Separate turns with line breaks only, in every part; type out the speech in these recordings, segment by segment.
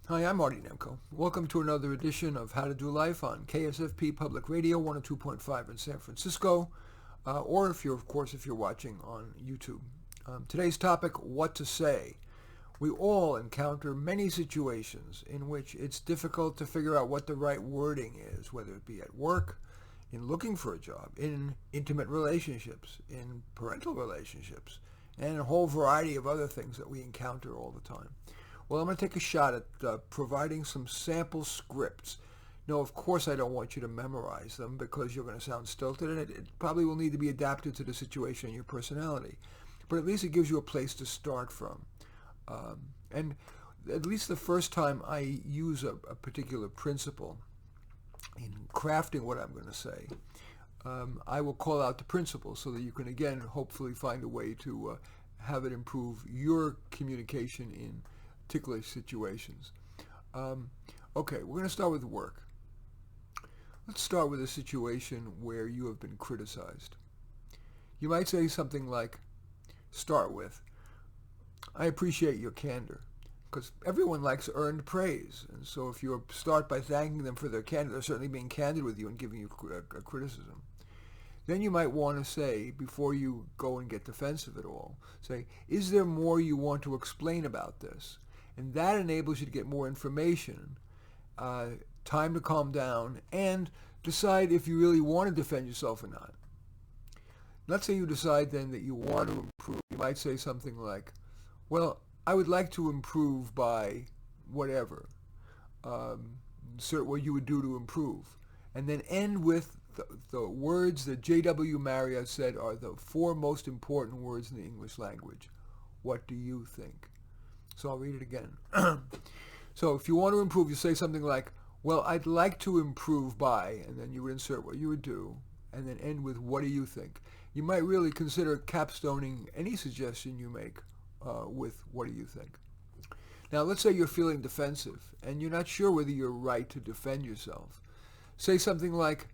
Hi, I'm Marty Nemko. Welcome to another edition of How to Do Life on KSFP Public Radio 102.5 in San Francisco, or if you're watching on YouTube. Today's topic, what to say. We all encounter many situations in which it's difficult to figure out what the right wording is, whether it be at work, in looking for a job, in intimate relationships, in parental relationships, and a whole variety of other things that we encounter all the time. Well, I'm going to take a shot at providing some sample scripts. No, of course I don't want you to memorize them because you're going to sound stilted, and it probably will need to be adapted to the situation and your personality. But at least it gives you a place to start from. And at least the first time I use a particular principle in crafting what I'm going to say, I will call out the principle so that you can, again, hopefully find a way to have it improve your communication in ticklish situations. Okay, we're going to start with work. Let's start with a situation where you have been criticized. You might say something like, start with, I appreciate your candor, because everyone likes earned praise. And so if you start by thanking them for their candor, they're certainly being candid with you and giving you a criticism. Then you might want to say, before you go and get defensive at all, say, is there more you want to explain about this? And that enables you to get more information, time to calm down, and decide if you really want to defend yourself or not. Let's say you decide then that you want to improve. You might say something like, well, I would like to improve by whatever, what you would do to improve. And then end with the words that J.W. Marriott said are the four most important words in the English language. What do you think? So I'll read it again. So if you want to improve, you say something like, well, I'd like to improve by, and then you would insert what you would do, and then end with, what do you think? You might really consider capstoning any suggestion you make with, what do you think? Now, let's say you're feeling defensive, and you're not sure whether you're right to defend yourself. Say something like,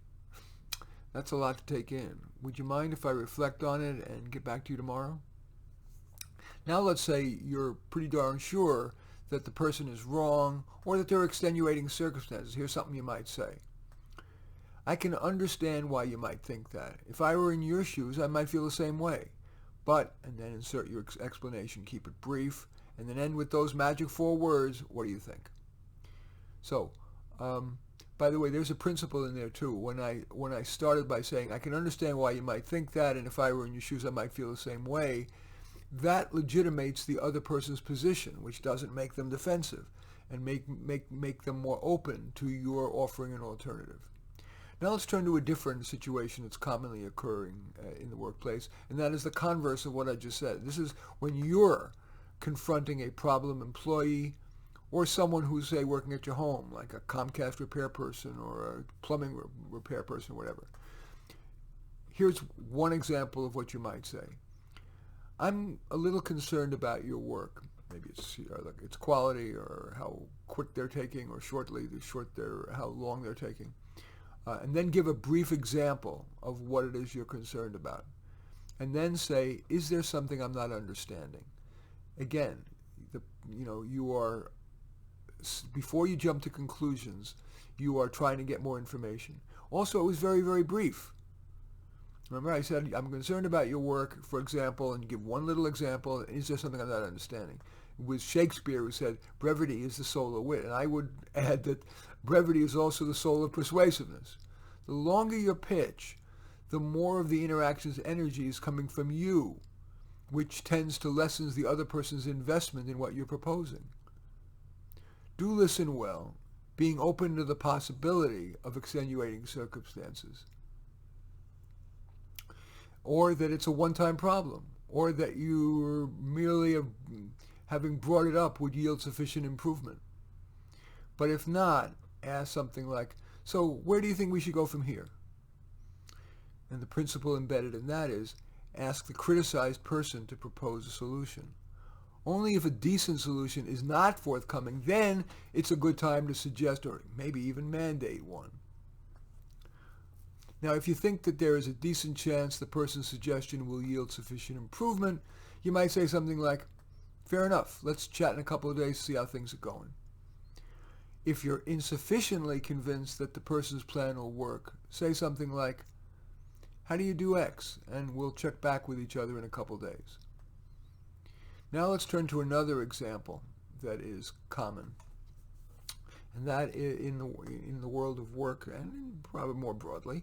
that's a lot to take in. Would you mind if I reflect on it and get back to you tomorrow? Now let's say you're pretty darn sure that the person is wrong or that there are extenuating circumstances. Here's something you might say. I can understand why you might think that. If I were in your shoes, I might feel the same way. But, and then insert your explanation, keep it brief, and then end with those magic four words, what do you think? So, by the way, there's a principle in there too. When I started by saying, I can understand why you might think that, and if I were in your shoes, I might feel the same way, that legitimates the other person's position, which doesn't make them defensive and make them more open to your offering an alternative. Now let's turn to a different situation that's commonly occurring in the workplace, and that is the converse of what I just said. This is when you're confronting a problem employee or someone who's, say, working at your home, like a Comcast repair person or a plumbing repair person or whatever. Here's one example of what you might say. I'm a little concerned about your work. Maybe it's quality or how quick they're taking or how long they're taking. And then give a brief example of what it is you're concerned about. And then say, is there something I'm not understanding? Again, you are, before you jump to conclusions, you are trying to get more information. Also, it was very, very brief. Remember, I said, I'm concerned about your work, for example, and give one little example. Is there something I'm not understanding? It was Shakespeare who said, brevity is the soul of wit. And I would add that brevity is also the soul of persuasiveness. The longer your pitch, the more of the interaction's energy is coming from you, which tends to lessen the other person's investment in what you're proposing. Do listen well, being open to the possibility of extenuating circumstances. Or that it's a one-time problem, or that you merely having brought it up would yield sufficient improvement. But if not, ask something like, so where do you think we should go from here? And the principle embedded in that is, ask the criticized person to propose a solution. Only if a decent solution is not forthcoming, then it's a good time to suggest or maybe even mandate one. Now, if you think that there is a decent chance the person's suggestion will yield sufficient improvement, you might say something like, fair enough, let's chat in a couple of days to see how things are going. If you're insufficiently convinced that the person's plan will work, say something like, how do you do X? And we'll check back with each other in a couple days. Now let's turn to another example that is common, and that in the world of work and probably more broadly,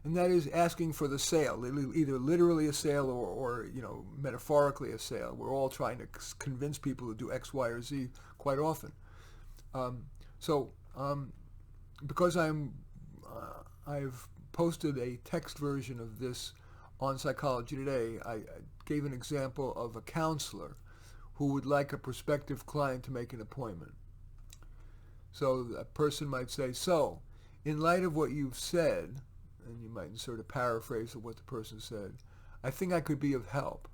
and that is asking for the sale, either literally a sale or metaphorically a sale. We're all trying to convince people to do X, Y, or Z quite often. Because I've posted a text version of this on Psychology Today, I gave an example of a counselor who would like a prospective client to make an appointment. So a person might say, so, in light of what you've said, and you might insert a paraphrase of what the person said, I think I could be of help.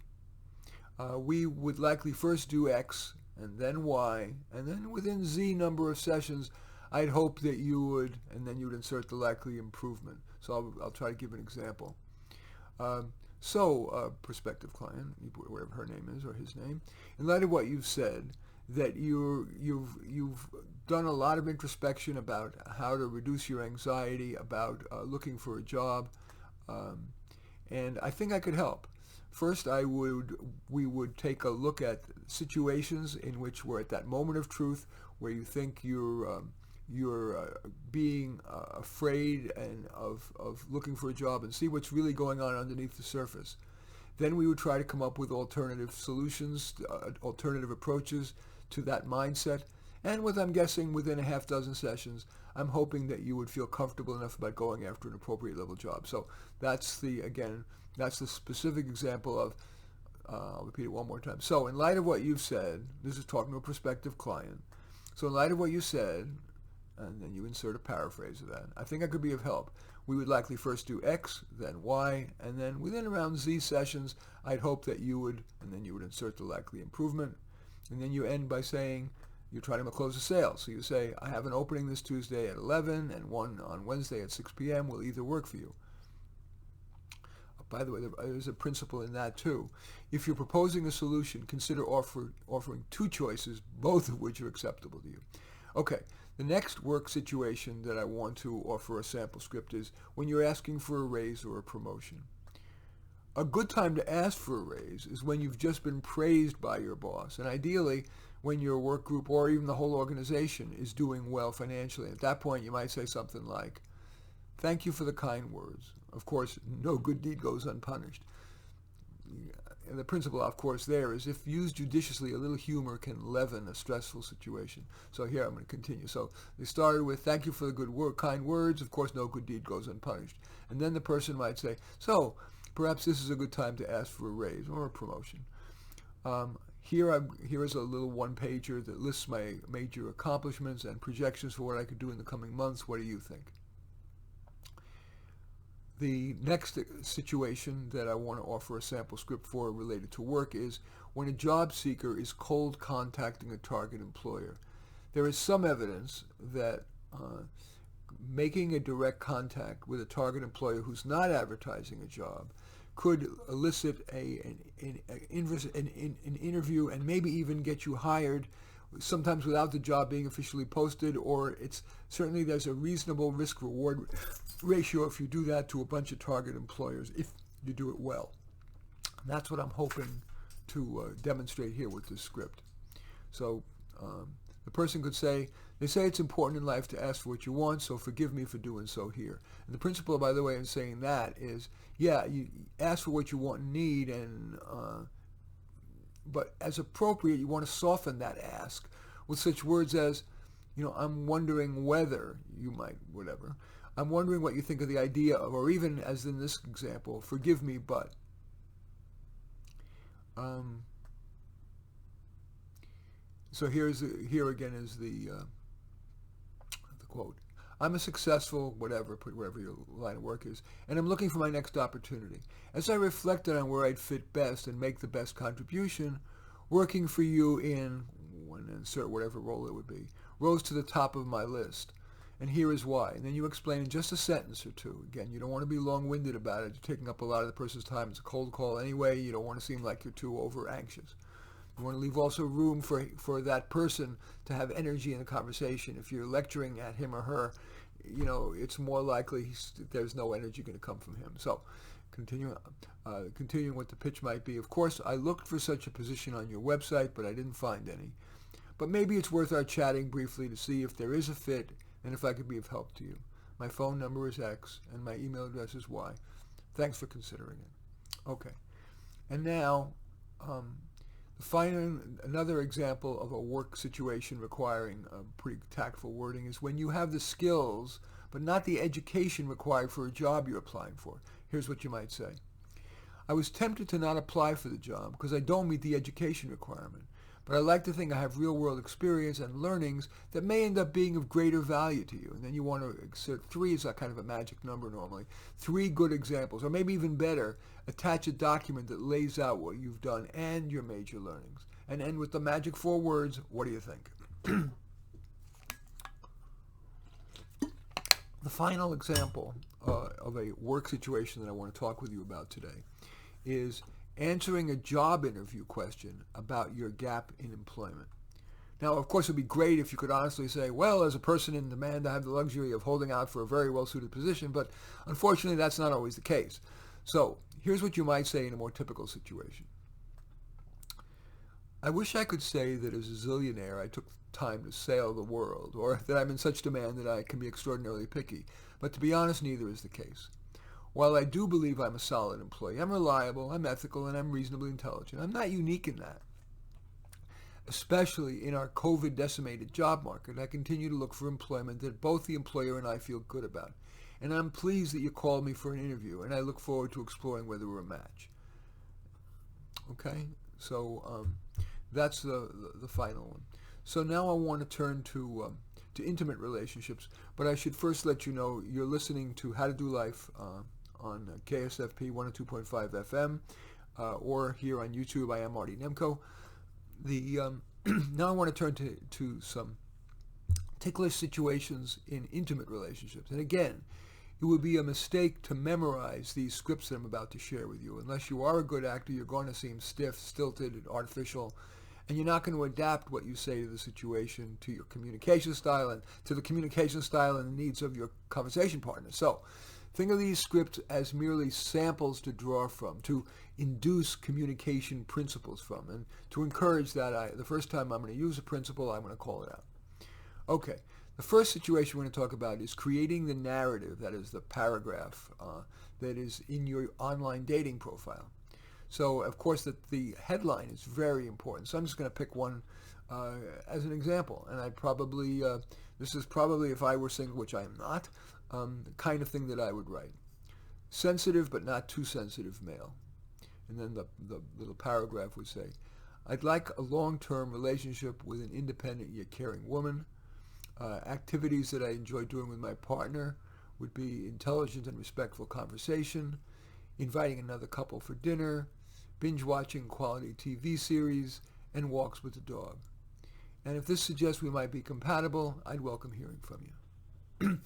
We would likely first do X, and then Y, and then within Z number of sessions, I'd hope that you would, and then you would insert the likely improvement. So I'll try to give an example. Prospective client, whatever her name is or his name, in light of what you've said, that you've done a lot of introspection about how to reduce your anxiety about looking for a job, and I think I could help. First, we would take a look at situations in which we're at that moment of truth where you think you're being afraid and of looking for a job, and see what's really going on underneath the surface. Then we would try to come up with alternative solutions, alternative approaches to that mindset. And I'm guessing within a half dozen sessions, I'm hoping that you would feel comfortable enough about going after an appropriate level job. So that's the specific example of, I'll repeat it one more time. So in light of what you've said, this is talking to a prospective client. So in light of what you said, and then you insert a paraphrase of that, I think I could be of help. We would likely first do X, then Y, and then within around Z sessions, I'd hope that you would, and then you would insert the likely improvement. And then you end by saying, you're trying to close a sale. So you say, I have an opening this Tuesday at 11 and one on Wednesday at 6 p.m. will either work for you. By the way, there's a principle in that too. If you're proposing a solution, consider offering two choices, both of which are acceptable to you. Okay, the next work situation that I want to offer a sample script is when you're asking for a raise or a promotion. A good time to ask for a raise is when you've just been praised by your boss, and ideally when your work group or even the whole organization is doing well financially. At that point, you might say something like, thank you for the kind words. Of course, no good deed goes unpunished. And the principle, of course, there is if used judiciously, a little humor can leaven a stressful situation. So here I'm going to continue. So they started with, thank you for the kind words. Of course, no good deed goes unpunished. And then the person might say, so perhaps this is a good time to ask for a raise or a promotion. Here is a little one-pager that lists my major accomplishments and projections for what I could do in the coming months. What do you think? The next situation that I want to offer a sample script for related to work is when a job seeker is cold contacting a target employer. There is some evidence that making a direct contact with a target employer who's not advertising a job could elicit an interview and maybe even get you hired, sometimes without the job being officially posted, or certainly there's a reasonable risk-reward ratio if you do that to a bunch of target employers, if you do it well. And that's what I'm hoping to demonstrate here with this script. So the person could say, they say it's important in life to ask for what you want, so forgive me for doing so here. And the principle, by the way, in saying that is, yeah, you ask for what you want and need, but as appropriate, you want to soften that ask with such words as, I'm wondering whether you might, whatever. I'm wondering what you think of the idea of, or even as in this example, forgive me, but. So here again is the quote. I'm a successful, put wherever your line of work is, and I'm looking for my next opportunity. As I reflected on where I'd fit best and make the best contribution, working for you in, insert whatever role it would be, rose to the top of my list. And here is why. And then you explain in just a sentence or two. Again, you don't want to be long-winded about it. You're taking up a lot of the person's time. It's a cold call anyway. You don't want to seem like you're too over-anxious. You want to leave also room for that person to have energy in the conversation. If you're lecturing at him or her, it's more likely there's no energy going to come from him. So continuing what the pitch might be. Of course, I looked for such a position on your website, but I didn't find any. But maybe it's worth our chatting briefly to see if there is a fit and if I could be of help to you. My phone number is X and my email address is Y. Thanks for considering it. Okay. And now, another example of a work situation requiring pretty tactful wording is when you have the skills but not the education required for a job you're applying for. Here's what you might say. I was tempted to not apply for the job because I don't meet the education requirement, but I like to think I have real-world experience and learnings that may end up being of greater value to you. And then you want to insert 3 is a kind of a magic number normally. 3 good examples, or maybe even better, attach a document that lays out what you've done and your major learnings. And end with the magic 4 words, what do you think? The final example of a work situation that I want to talk with you about today is answering a job interview question about your gap in employment. Now, of course, it would be great if you could honestly say, well, as a person in demand, I have the luxury of holding out for a very well-suited position, but unfortunately, that's not always the case. So here's what you might say in a more typical situation. I wish I could say that as a zillionaire, I took time to sail the world, or that I'm in such demand that I can be extraordinarily picky. But to be honest, neither is the case. While I do believe I'm a solid employee, I'm reliable, I'm ethical, and I'm reasonably intelligent. I'm not unique in that. Especially in our COVID-decimated job market, I continue to look for employment that both the employer and I feel good about. And I'm pleased that you called me for an interview, and I look forward to exploring whether we're a match. Okay? So that's the final one. So now I want to turn to intimate relationships, but I should first let you know you're listening to How to Do Life on KSFP 102.5 FM or here on YouTube. I am Marty Nemko. Now I want to turn to some ticklish situations in intimate relationships. And again, it would be a mistake to memorize these scripts that I'm about to share with you. Unless you are a good actor, you're going to seem stiff, stilted, and artificial, and you're not going to adapt what you say to the situation, to your communication style, and to the communication style and the needs of your conversation partner. So think of these scripts as merely samples to draw from, to induce communication principles from, and to encourage that the first time I'm going to use a principle, I'm going to call it out. Okay, the first situation we're going to talk about is creating the narrative, that is the paragraph that is in your online dating profile. So, of course, the headline is very important. So I'm just going to pick one as an example. And this is probably, if I were single, which I am not, the kind of thing that I would write. Sensitive but not too sensitive male. And then the little paragraph would say, I'd like a long-term relationship with an independent yet caring woman. Activities that I enjoy doing with my partner would be intelligent and respectful conversation, inviting another couple for dinner, binge-watching quality TV series, and walks with the dog. And if this suggests we might be compatible, I'd welcome hearing from you.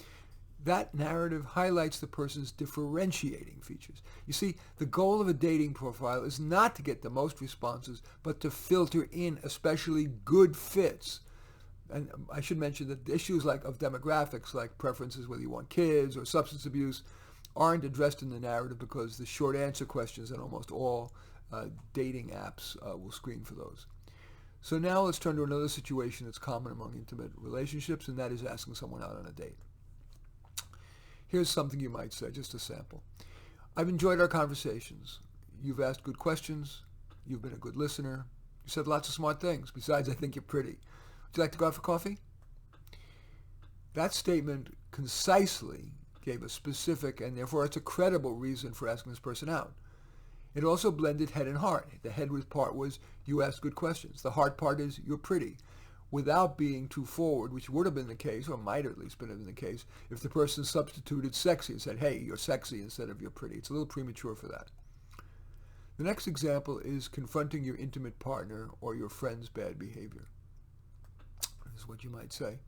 That narrative highlights the person's differentiating features. You see, the goal of a dating profile is not to get the most responses, but to filter in especially good fits. And I should mention that issues of demographics, like preferences, whether you want kids or substance abuse, aren't addressed in the narrative because the short answer questions in almost all dating apps will screen for those. So now let's turn to another situation that's common among intimate relationships, and that is asking someone out on a date. Here's something you might say, just a sample. I've enjoyed our conversations. You've asked good questions. You've been a good listener. You said lots of smart things. Besides, I think you're pretty. Would you like to go out for coffee? That statement concisely gave a specific, and therefore it's a credible reason for asking this person out. It also blended head and heart. The head part was, you asked good questions. The heart part is, you're pretty, without being too forward, which would have been the case, or might have at least been the case, if the person substituted sexy and said, hey, you're sexy instead of you're pretty. It's a little premature for that. The next example is confronting your intimate partner or your friend's bad behavior. This is what you might say.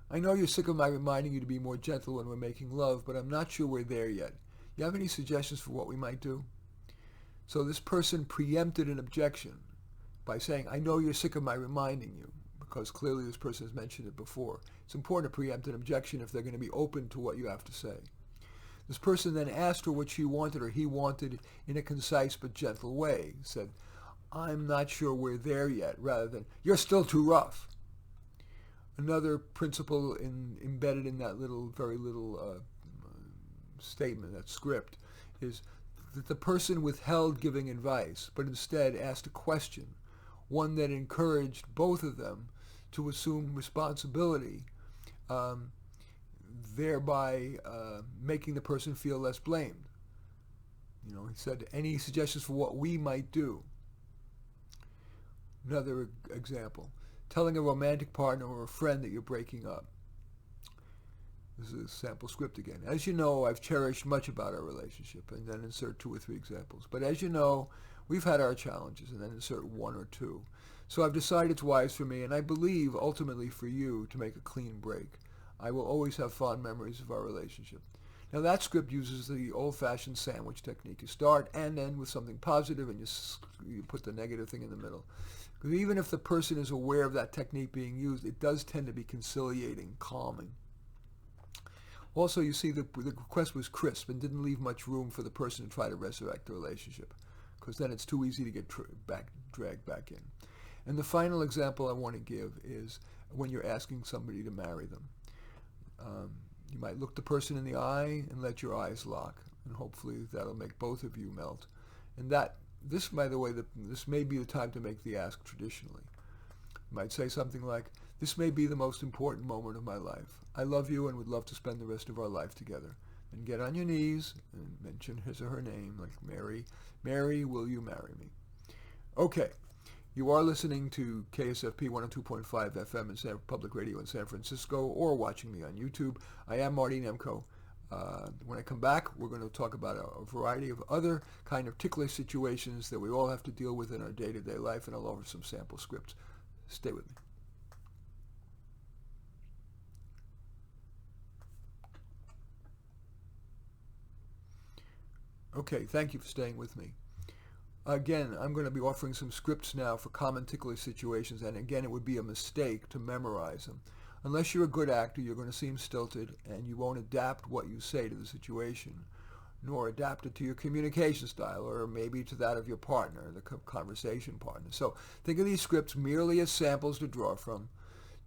I know you're sick of my reminding you to be more gentle when we're making love, but I'm not sure we're there yet. You have any suggestions for what we might do? So this person preempted an objection. by saying, I know you're sick of my reminding you, because clearly this person has mentioned it before. It's important to preempt an objection if they're going to be open to what you have to say. This person then asked her what she wanted or he wanted in a concise but gentle way. He said, I'm not sure we're there yet, rather than, you're still too rough. Another principle embedded in that very little statement, that script, is that the person withheld giving advice, but instead asked a question, one that encouraged both of them to assume responsibility, thereby making the person feel less blamed. He said, any suggestions for what we might do? Another example, telling a romantic partner or a friend that you're breaking up. This is a sample script again. As you know, I've cherished much about our relationship, and then insert 2 or 3 examples. But as you know, we've had our challenges, and then insert 1 or 2. So I've decided it's wise for me, and I believe ultimately for you, to make a clean break. I will always have fond memories of our relationship. Now that script uses the old-fashioned sandwich technique. You start and end with something positive, and you put the negative thing in the middle. Because even if the person is aware of that technique being used, it does tend to be conciliating, calming. Also, you see the request was crisp and didn't leave much room for the person to try to resurrect the relationship, because then it's too easy to get dragged back in. And the final example I want to give is when you're asking somebody to marry them. You might look the person in the eye and let your eyes lock, and hopefully that'll make both of you melt. And this, by the way, this may be the time to make the ask traditionally. You might say something like, this may be the most important moment of my life. I love you and would love to spend the rest of our life together. Then get on your knees and mention his or her name, like Mary. Mary, will you marry me? Okay. You are listening to KSFP 102.5 FM in Public Radio in San Francisco, or watching me on YouTube. I am Marty Nemko. When I come back, we're going to talk about a variety of other kind of ticklish situations that we all have to deal with in our day-to-day life, and I'll offer some sample scripts. Stay with me. Okay, thank you for staying with me. Again, I'm going to be offering some scripts now for common ticklish situations, and again, it would be a mistake to memorize them. Unless you're a good actor, you're going to seem stilted, and you won't adapt what you say to the situation, nor adapt it to your communication style, or maybe to that of your partner, the conversation partner. So think of these scripts merely as samples to draw from,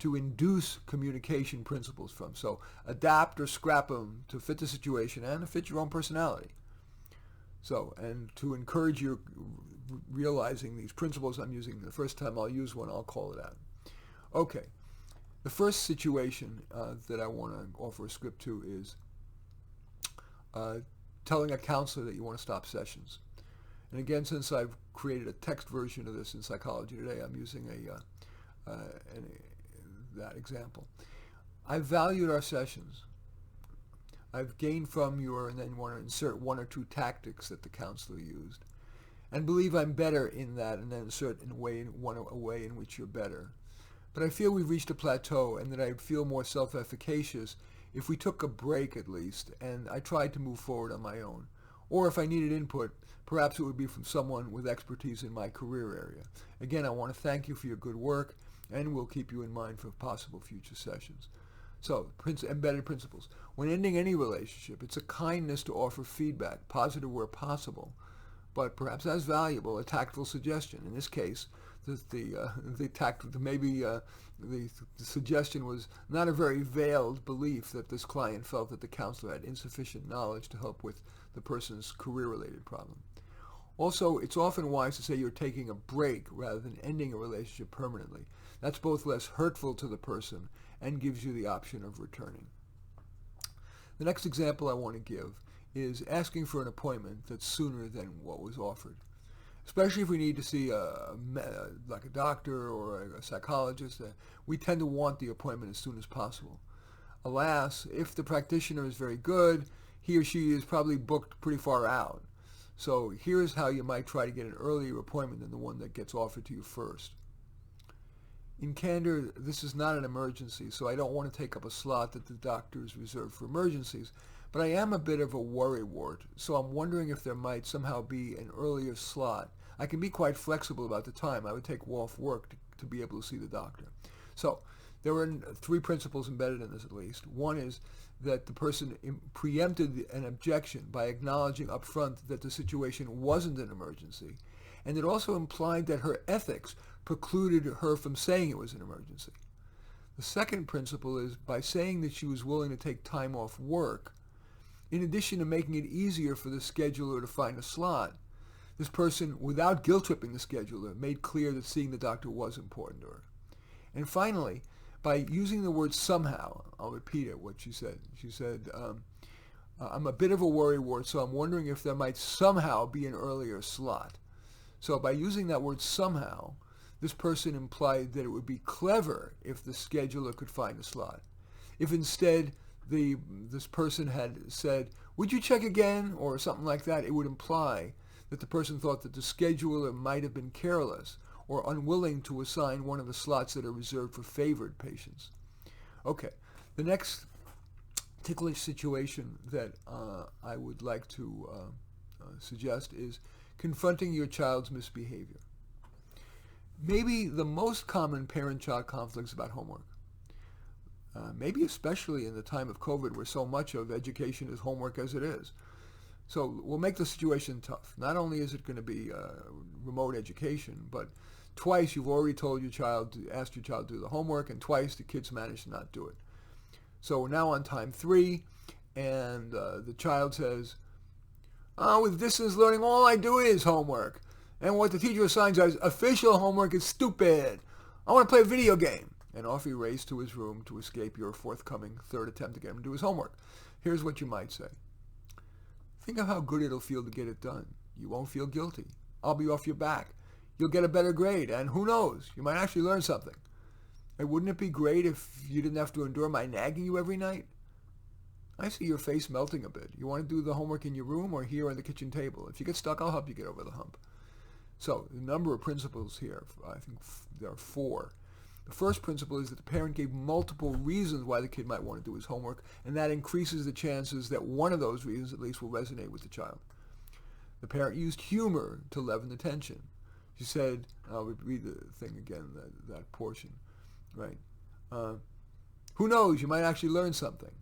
to induce communication principles from. So adapt or scrap them to fit the situation and to fit your own personality. So, and to encourage you realizing these principles I'm using, the first time I'll use one, I'll call it out. Okay, the first situation that I want to offer a script to is telling a counselor that you want to stop sessions. And again, since I've created a text version of this in Psychology Today, I'm using that example. I've valued our sessions. I've gained from your, and then want to insert 1 or 2 tactics that the counselor used, and believe I'm better in that, and then insert a way in which you're better. But I feel we've reached a plateau, and that I'd feel more self-efficacious if we took a break at least, and I tried to move forward on my own. Or if I needed input, perhaps it would be from someone with expertise in my career area. Again, I want to thank you for your good work, and we'll keep you in mind for possible future sessions. So, embedded principles. When ending any relationship, it's a kindness to offer feedback, positive where possible, but perhaps as valuable, a tactful suggestion. In this case, the suggestion was not a very veiled belief that this client felt that the counselor had insufficient knowledge to help with the person's career-related problem. Also, it's often wise to say you're taking a break rather than ending a relationship permanently. That's both less hurtful to the person and gives you the option of returning. The next example I want to give is asking for an appointment that's sooner than what was offered. Especially if we need to see like a doctor or a psychologist, we tend to want the appointment as soon as possible. Alas, if the practitioner is very good, he or she is probably booked pretty far out. So here's how you might try to get an earlier appointment than the one that gets offered to you first. In candor, this is not an emergency, so I don't want to take up a slot that the doctor is reserved for emergencies, but I am a bit of a worrywart, so I'm wondering if there might somehow be an earlier slot. I can be quite flexible about the time. I would take off work to be able to see the doctor. So there were 3 principles embedded in this at least. One is that the person preempted an objection by acknowledging up front that the situation wasn't an emergency. And it also implied that her ethics precluded her from saying it was an emergency. The second principle is by saying that she was willing to take time off work, in addition to making it easier for the scheduler to find a slot, this person, without guilt-tripping the scheduler, made clear that seeing the doctor was important to her. And finally, by using the word somehow, I'll repeat it, what she said. She said, I'm a bit of a worrywart, so I'm wondering if there might somehow be an earlier slot. So by using that word somehow, this person implied that it would be clever if the scheduler could find a slot. If instead this person had said, would you check again, or something like that, it would imply that the person thought that the scheduler might have been careless or unwilling to assign one of the slots that are reserved for favored patients. Okay, the next ticklish situation that I would like to suggest is confronting your child's misbehavior. Maybe the most common parent-child conflict is about homework. Maybe especially in the time of COVID where so much of education is homework as it is. So we'll make the situation tough. Not only is it going to be remote education, but twice you've already told your child, asked your child to do the homework, and twice the kids managed to not do it. So we're now on time 3, and the child says, with distance learning, all I do is homework. And what the teacher assigns as official homework is stupid. I want to play a video game. And off he raced to his room to escape your forthcoming 3rd attempt to get him to do his homework. Here's what you might say. Think of how good it'll feel to get it done. You won't feel guilty. I'll be off your back. You'll get a better grade, and who knows, you might actually learn something. And wouldn't it be great if you didn't have to endure my nagging you every night? I see your face melting a bit. You want to do the homework in your room or here on the kitchen table? If you get stuck, I'll help you get over the hump. So, the number of principles here, I think there are 4. The first principle is that the parent gave multiple reasons why the kid might want to do his homework, and that increases the chances that one of those reasons at least will resonate with the child. The parent used humor to leaven the tension. She said, I'll read the thing again, that portion, right? Who knows, you might actually learn something.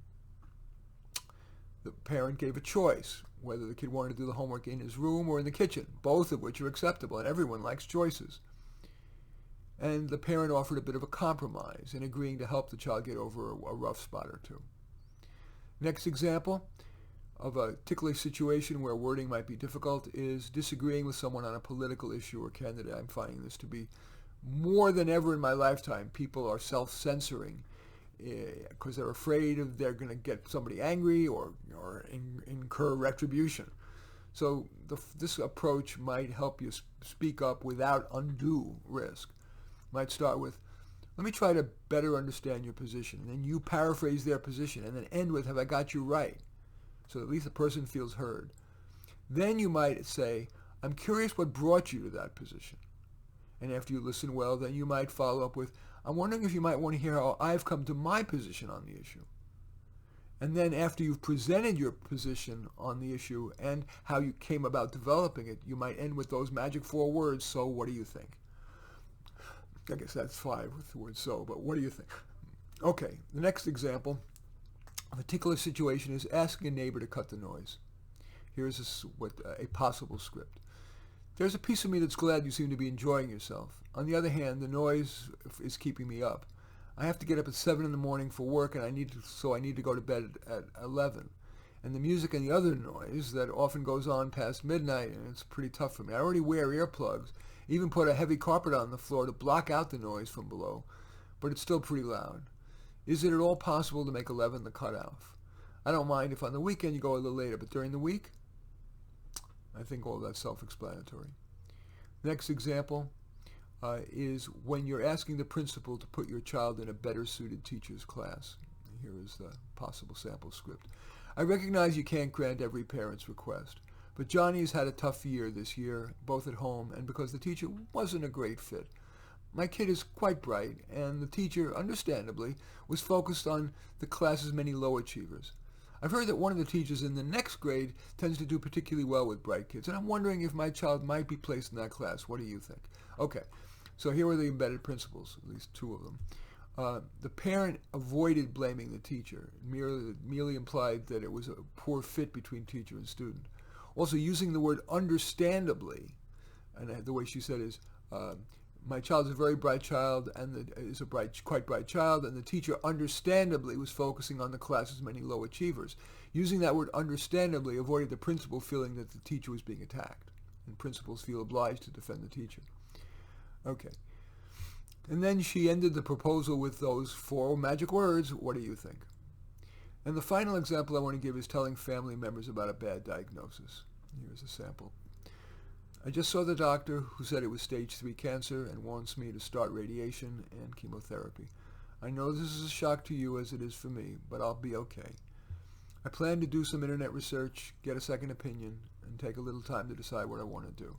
The parent gave a choice, whether the kid wanted to do the homework in his room or in the kitchen, both of which are acceptable, and everyone likes choices. And the parent offered a bit of a compromise in agreeing to help the child get over a rough spot or two. Next example of a ticklish situation where wording might be difficult is disagreeing with someone on a political issue or candidate. I'm finding this to be more than ever in my lifetime. People are self-censoring because they're afraid of they're going to get somebody angry or incur retribution. So this approach might help you speak up without undue risk. Might start with, let me try to better understand your position, and then you paraphrase their position, and then end with, have I got you right? So at least the person feels heard. Then you might say, I'm curious what brought you to that position. And after you listen well, then you might follow up with, I'm wondering if you might want to hear how I've come to my position on the issue. And then after you've presented your position on the issue and how you came about developing it, you might end with those magic 4 words, so what do you think? I guess that's 5 with the word so, but what do you think? Okay, the next example of a ticklish situation is asking a neighbor to cut the noise. Here's a possible script. There's a piece of me that's glad you seem to be enjoying yourself. On the other hand, the noise is keeping me up. I have to get up at 7 in the morning for work, and I need to go to bed at 11. And the music and the other noise that often goes on past midnight, and it's pretty tough for me. I already wear earplugs, even put a heavy carpet on the floor to block out the noise from below, but it's still pretty loud. Is it at all possible to make 11 the cutoff? I don't mind if on the weekend you go a little later, but during the week, I think all that's self-explanatory. Next example is when you're asking the principal to put your child in a better-suited teacher's class. Here is the possible sample script. I recognize you can't grant every parent's request, but Johnny's had a tough year this year, both at home and because the teacher wasn't a great fit. My kid is quite bright, and the teacher, understandably, was focused on the class's many low achievers. I've heard that one of the teachers in the next grade tends to do particularly well with bright kids, and I'm wondering if my child might be placed in that class. What do you think? Okay, so here are the embedded principles, at least two of them. The parent avoided blaming the teacher, merely implied that it was a poor fit between teacher and student. Also, using the word understandably, and the way she said is, my child is a very bright child and is a quite bright child, and the teacher understandably was focusing on the class's many low achievers. Using that word understandably avoided the principal feeling that the teacher was being attacked, and principals feel obliged to defend the teacher. Okay. And then she ended the proposal with those 4 magic words. What do you think? And the final example I want to give is telling family members about a bad diagnosis. Here's a sample. I just saw the doctor who said it was stage 3 cancer and wants me to start radiation and chemotherapy. I know this is a shock to you as it is for me, but I'll be okay. I plan to do some internet research, get a second opinion, and take a little time to decide what I want to do.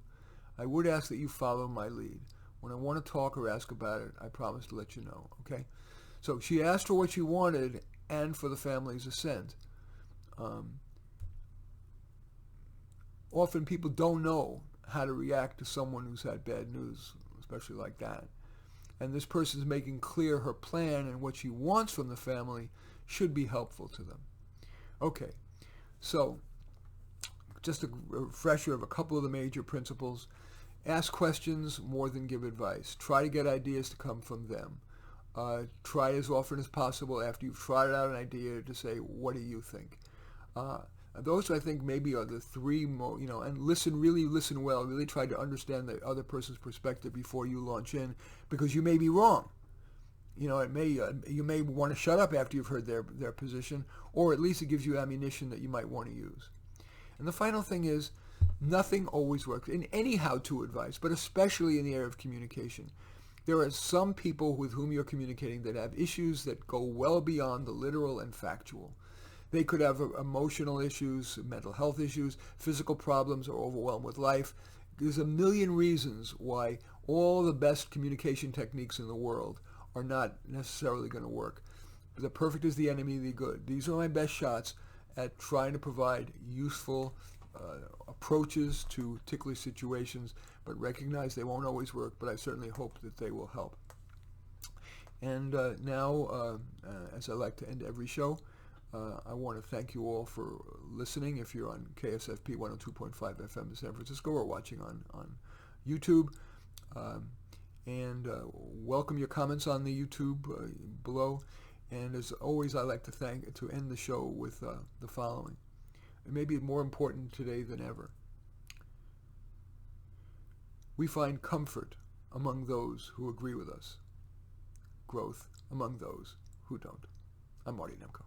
I would ask that you follow my lead. When I want to talk or ask about it, I promise to let you know, okay? So she asked for what she wanted and for the family's assent. Often people don't know how to react to someone who's had bad news, especially like that. And this person's making clear her plan and what she wants from the family should be helpful to them. Okay, so just a refresher of a couple of the major principles. Ask questions more than give advice. Try to get ideas to come from them. Try as often as possible after you've tried out an idea to say, what do you think? Those, I think, maybe are the 3 and really listen well. Really try to understand the other person's perspective before you launch in, because you may be wrong. You may want to shut up after you've heard their position, or at least it gives you ammunition that you might want to use. And the final thing is, nothing always works in any how-to advice, but especially in the area of communication. There are some people with whom you're communicating that have issues that go well beyond the literal and factual. They could have emotional issues, mental health issues, physical problems, or overwhelmed with life. There's a million reasons why all the best communication techniques in the world are not necessarily going to work. The perfect is the enemy of the good. These are my best shots at trying to provide useful approaches to ticklish situations, but recognize they won't always work, but I certainly hope that they will help. And now, as I like to end every show, I want to thank you all for listening. If you're on KSFP 102.5 FM in San Francisco or watching on YouTube, and welcome your comments on the YouTube below. And as always, I like to end the show with the following. It may be more important today than ever. We find comfort among those who agree with us, growth among those who don't. I'm Marty Nemko.